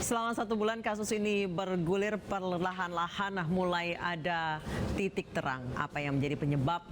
Selama 1 bulan kasus ini bergulir, perlahan-lahan mulai ada titik terang apa yang menjadi penyebab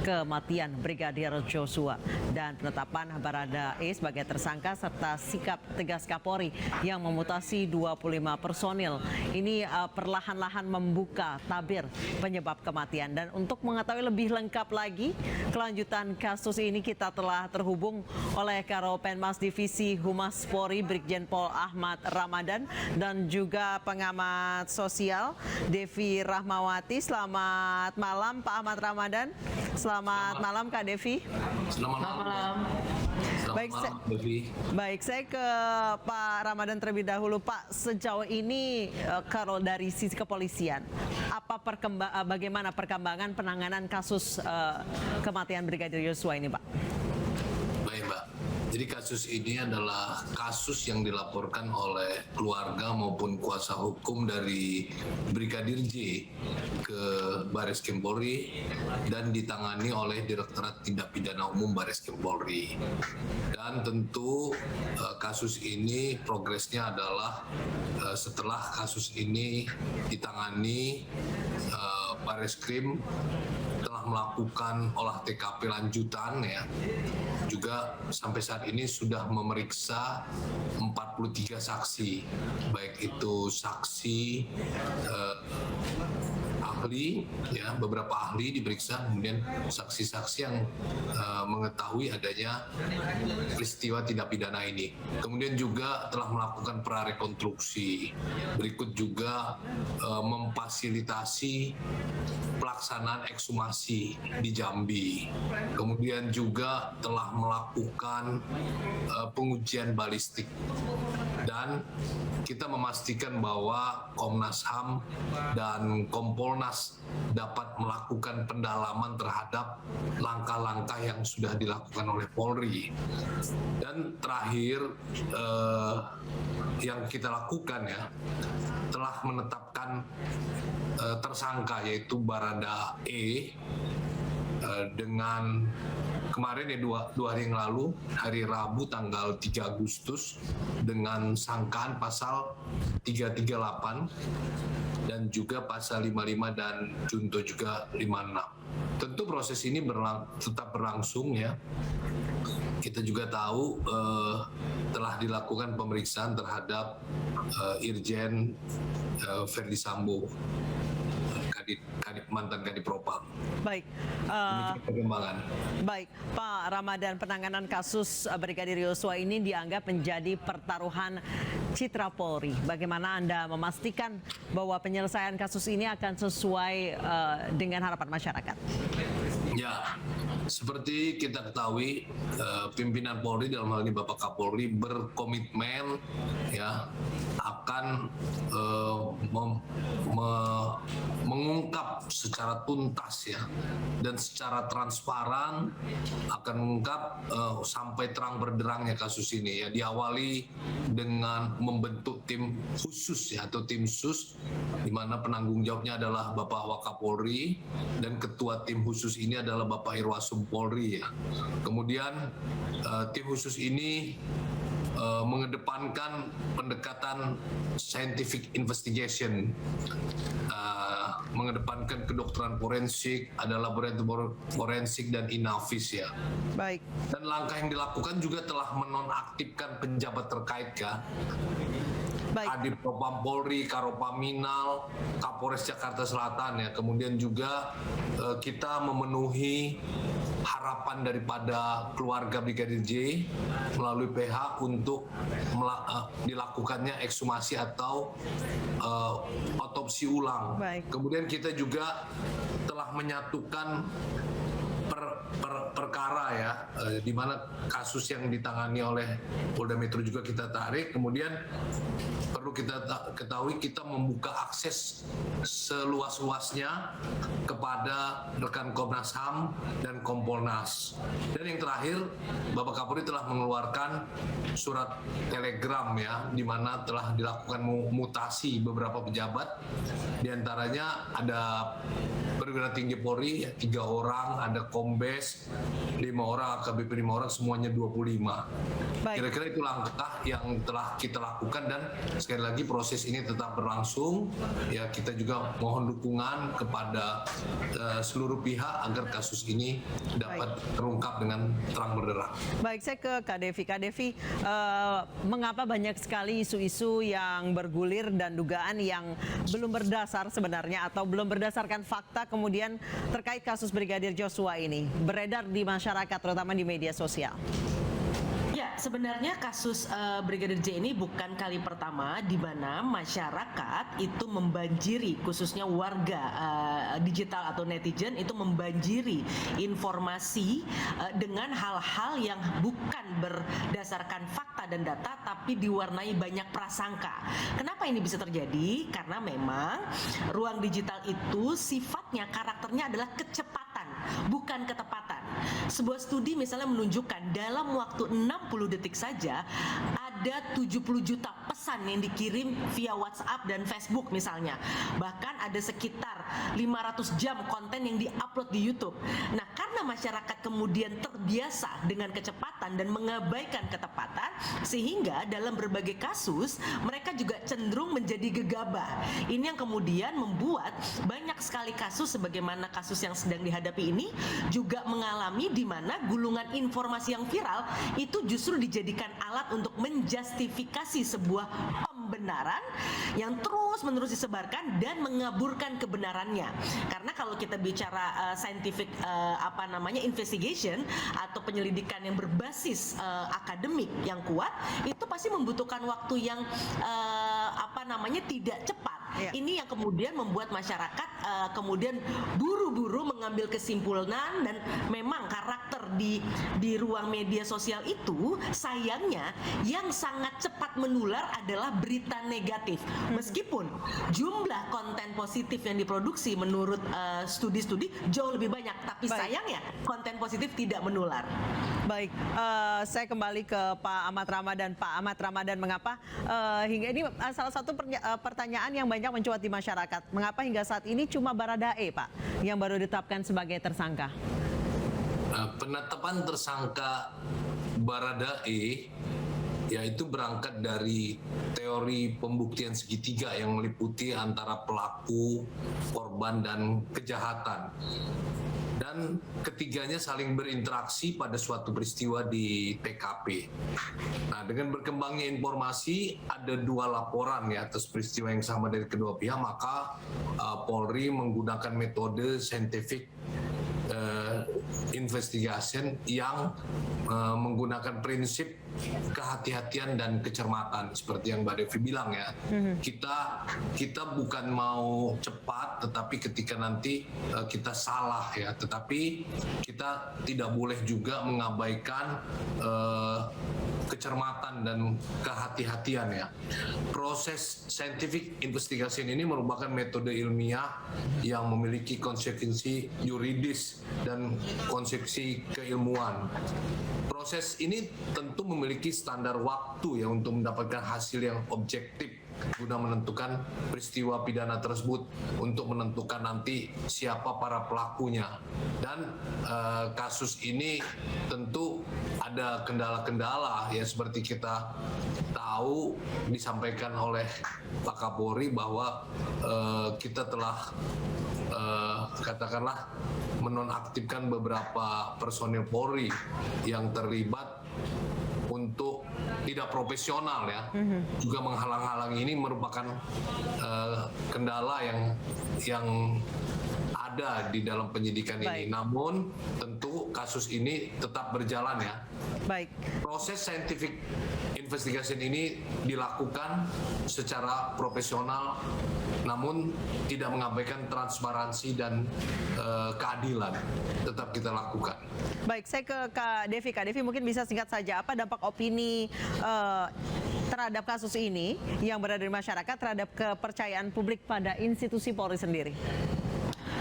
kematian Brigadir Joshua dan penetapan Baradae sebagai tersangka serta sikap tegas Kapolri yang memutasi 25 personil. Ini perlahan-lahan membuka tabir penyebab kematian. Dan untuk mengetahui lebih lengkap lagi kelanjutan kasus ini, kita telah terhubung oleh Karopenmas Divisi Humas Polri Brigjen Pol Ahmad Ramadan dan juga pengamat sosial Devi Rahmawati. Selamat malam Pak Ahmad Ramadan. Selamat malam Kak Devi. Selamat malam. Baik, saya ke Pak Ramadan terlebih dahulu. Pak, sejauh ini kalau dari sisi kepolisian, bagaimana perkembangan penanganan kasus kematian Brigadir Joshua ini, Pak? Baik, Mbak. Jadi kasus ini adalah kasus yang dilaporkan oleh keluarga maupun kuasa hukum dari Brigadir J ke Bareskrim Polri dan ditangani oleh Direktorat Tindak Pidana Umum Bareskrim Polri. Dan tentu kasus ini progresnya adalah setelah kasus ini ditangani, Bareskrim telah melakukan olah TKP lanjutan ya. Juga sampai saat ini sudah memeriksa 43 saksi, baik itu saksi, ahli, ya beberapa ahli diperiksa, kemudian saksi-saksi yang mengetahui adanya peristiwa tindak pidana ini. Kemudian juga telah melakukan prarekonstruksi. Berikut juga memfasilitasi pelaksanaan ekshumasi di Jambi. Kemudian juga telah melakukan pengujian balistik. Dan kita memastikan bahwa Komnas HAM dan Kompolnas dapat melakukan pendalaman terhadap langkah-langkah yang sudah dilakukan oleh Polri. Dan terakhir yang kita lakukan ya, telah menetapkan tersangka yaitu Baradae dengan kemarin ya dua hari yang lalu, hari Rabu tanggal 3 Agustus dengan sangkaan pasal 338 dan juga pasal 55 dan junto juga 56. Tentu proses ini tetap berlangsung ya. Kita juga tahu telah dilakukan pemeriksaan terhadap Irjen Verdi Sambo, mantan Kadipropam. Baik, perkembangan. Baik, Pak Ramadan, penanganan kasus Brigadir Joshua ini dianggap menjadi pertaruhan citra Polri. Bagaimana Anda memastikan bahwa penyelesaian kasus ini akan sesuai dengan harapan masyarakat? Ya, seperti kita ketahui, pimpinan Polri dalam hal ini Bapak Kapolri berkomitmen ya akan mengungkap secara tuntas ya dan secara transparan, akan mengungkap sampai terang benderangnya kasus ini ya. Diawali dengan membentuk tim khusus ya atau tim sus, di mana penanggung jawabnya adalah Bapak Wakapolri dan ketua tim khusus ini adalah Bapak Irwasum Polri ya. Kemudian tim khusus ini mengedepankan pendekatan scientific investigation, mengedepankan kedokteran forensik, ada laboratorium forensik dan inavis ya. Baik. Dan langkah yang dilakukan juga telah menonaktifkan penjabat terkait ya. Kadipropam Polri, Karopaminal, Kapolres Jakarta Selatan ya. Kemudian juga kita memenuhi harapan daripada keluarga Brigadir J melalui PH untuk dilakukannya ekshumasi atau otopsi ulang. Baik. Kemudian kita juga telah menyatukan perkara ya, di mana kasus yang ditangani oleh Polda Metro juga kita tarik. Kemudian perlu kita ketahui, kita membuka akses seluas-luasnya kepada rekan Komnas HAM dan Kompolnas. Dan yang terakhir, Bapak Kapolri telah mengeluarkan surat telegram ya, di mana telah dilakukan mutasi beberapa pejabat. Di antaranya ada perwira tinggi Polri 3 orang, ada Kombes, Polres 5 orang, AKBP 5 orang, semuanya 25. Baik. Kira-kira itu langkah yang telah kita lakukan, dan sekali lagi proses ini tetap berlangsung. Ya, kita juga mohon dukungan kepada seluruh pihak agar kasus ini dapat terungkap dengan terang benderang. Baik, saya ke Kak Devi. Kak Devi, mengapa banyak sekali isu-isu yang bergulir dan dugaan yang belum berdasar sebenarnya atau belum berdasarkan fakta kemudian terkait kasus Brigadir Joshua ini beredar di masyarakat, terutama di media sosial? Ya, sebenarnya kasus Brigadir J ini bukan kali pertama di mana masyarakat itu membanjiri, khususnya warga digital atau netizen itu membanjiri informasi dengan hal-hal yang bukan berdasarkan fakta dan data, tapi diwarnai banyak prasangka. Kenapa ini bisa terjadi? Karena memang ruang digital itu sifatnya, karakternya adalah kecepatan, bukan ketepatan. Sebuah studi misalnya menunjukkan dalam waktu 60 detik saja ada 70 juta pesan yang dikirim via WhatsApp dan Facebook misalnya. Bahkan ada sekitar 500 jam konten yang diupload di YouTube. Nah, karena masyarakat kemudian terbiasa dengan kecepatan dan mengabaikan ketepatan, sehingga dalam berbagai kasus mereka juga cenderung menjadi gegabah. Ini yang kemudian membuat banyak sekali kasus sebagaimana kasus yang sedang dihadapi ini juga mengalami di mana gulungan informasi yang viral itu justru dijadikan alat untuk menjustifikasi sebuah pembenaran yang terus-menerus disebarkan dan mengaburkan kebenarannya. Karena kalau kita bicara scientific investigation atau penyelidikan yang berbasis akademik yang kuat, itu pasti membutuhkan waktu yang tidak cepat. Ya. Ini yang kemudian membuat masyarakat kemudian buru-buru mengambil kesimpulan, dan memang karakter di ruang media sosial itu sayangnya yang sangat cepat menular adalah berita negatif. Meskipun jumlah konten positif yang diproduksi menurut studi-studi jauh lebih banyak, tapi sayangnya konten positif tidak menular. Baik, saya kembali ke Pak Ahmad Ramadan. Pak Ahmad Ramadan, mengapa hingga ini salah satu pertanyaan yang banyak mencuat di masyarakat, mengapa hingga saat ini cuma Baradae, Pak, yang baru ditetapkan sebagai tersangka? Penetapan tersangka Baradae yaitu berangkat dari teori pembuktian segitiga yang meliputi antara pelaku, korban, dan kejahatan. Dan ketiganya saling berinteraksi pada suatu peristiwa di TKP. Nah, dengan berkembangnya informasi, ada 2 laporan ya atas peristiwa yang sama dari kedua pihak, maka Polri menggunakan metode scientific investigation yang menggunakan prinsip kehati-hatian dan kecermatan seperti yang Mbak Devi bilang ya. Kita bukan mau cepat, tetapi ketika nanti kita salah ya, tetapi kita tidak boleh juga mengabaikan kecermatan dan kehati-hatian ya. Proses scientific investigation ini merupakan metode ilmiah yang memiliki konsekuensi yuridis dan konsekuensi keilmuan. Proses ini tentu memiliki standar waktu ya untuk mendapatkan hasil yang objektif guna menentukan peristiwa pidana tersebut, untuk menentukan nanti siapa para pelakunya. Dan kasus ini tentu ada kendala-kendala ya, seperti kita tahu disampaikan oleh Pak Kapolri bahwa kita telah katakanlah menonaktifkan beberapa personil Polri yang terlibat untuk tidak profesional ya, juga menghalang-halangi. Ini merupakan kendala yang ada di dalam penyidikan ini. Namun tentu kasus ini tetap berjalan ya. Baik. Proses scientific investigation ini dilakukan secara profesional, namun tidak mengabaikan transparansi dan keadilan. Tetap kita lakukan. Baik, saya ke Kak Devi. Kak Devi, mungkin bisa singkat saja, apa dampak opini terhadap kasus ini yang berada di masyarakat terhadap kepercayaan publik pada institusi Polri sendiri?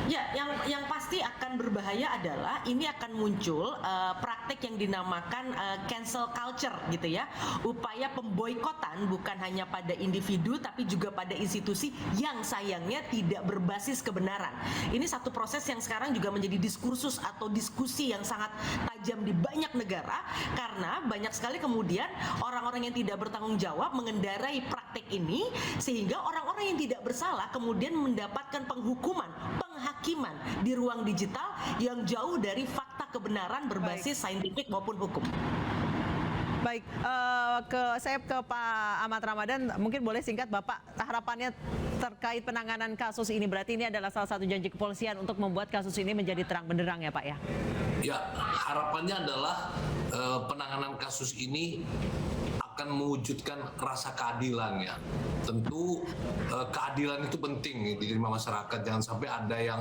Ya, yang pasti akan berbahaya adalah ini akan muncul praktek yang dinamakan cancel culture gitu ya. Upaya pemboikotan bukan hanya pada individu tapi juga pada institusi yang sayangnya tidak berbasis kebenaran. Ini satu proses yang sekarang juga menjadi diskursus atau diskusi yang sangat tajam di banyak negara karena banyak sekali kemudian orang-orang yang tidak bertanggung jawab mengendarai praktek ini sehingga orang-orang yang tidak bersalah kemudian mendapatkan penghukuman, penghakiman di ruang digital yang jauh dari fakta kebenaran berbasis saintifik maupun hukum. Baik, saya ke Pak Ahmad Ramadan, mungkin boleh singkat Bapak, harapannya terkait penanganan kasus ini, berarti ini adalah salah satu janji kepolisian untuk membuat kasus ini menjadi terang benderang ya Pak ya? Ya, harapannya adalah penanganan kasus ini akan mewujudkan rasa keadilan ya. Tentu keadilan itu penting di masyarakat, jangan sampai ada yang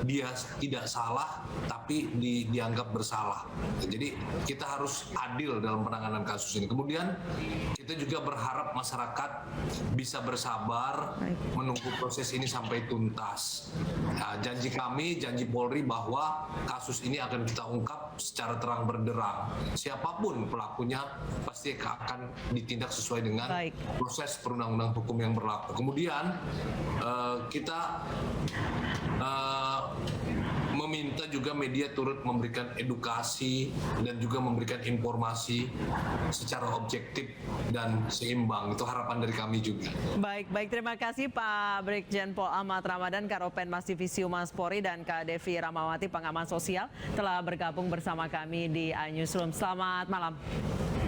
dia tidak salah tapi dianggap bersalah. Jadi kita harus adil dalam penanganan kasus ini. Kemudian kita juga berharap masyarakat bisa bersabar menunggu proses ini sampai tuntas. Nah, janji kami, janji Polri bahwa kasus ini akan kita ungkap secara terang benderang. Siapapun pelakunya pasti akan ditindak sesuai dengan proses perundang-undang hukum yang berlaku. Kemudian kita meminta juga media turut memberikan edukasi dan juga memberikan informasi secara objektif dan seimbang. Itu harapan dari kami juga. Baik, terima kasih Pak Brigjen Pol Ahmad Ramadan, Karopenmas Divisi Humas Polri, dan Kak Devi Ramawati, pengamat sosial, telah bergabung bersama kami di iNewsroom. Selamat malam.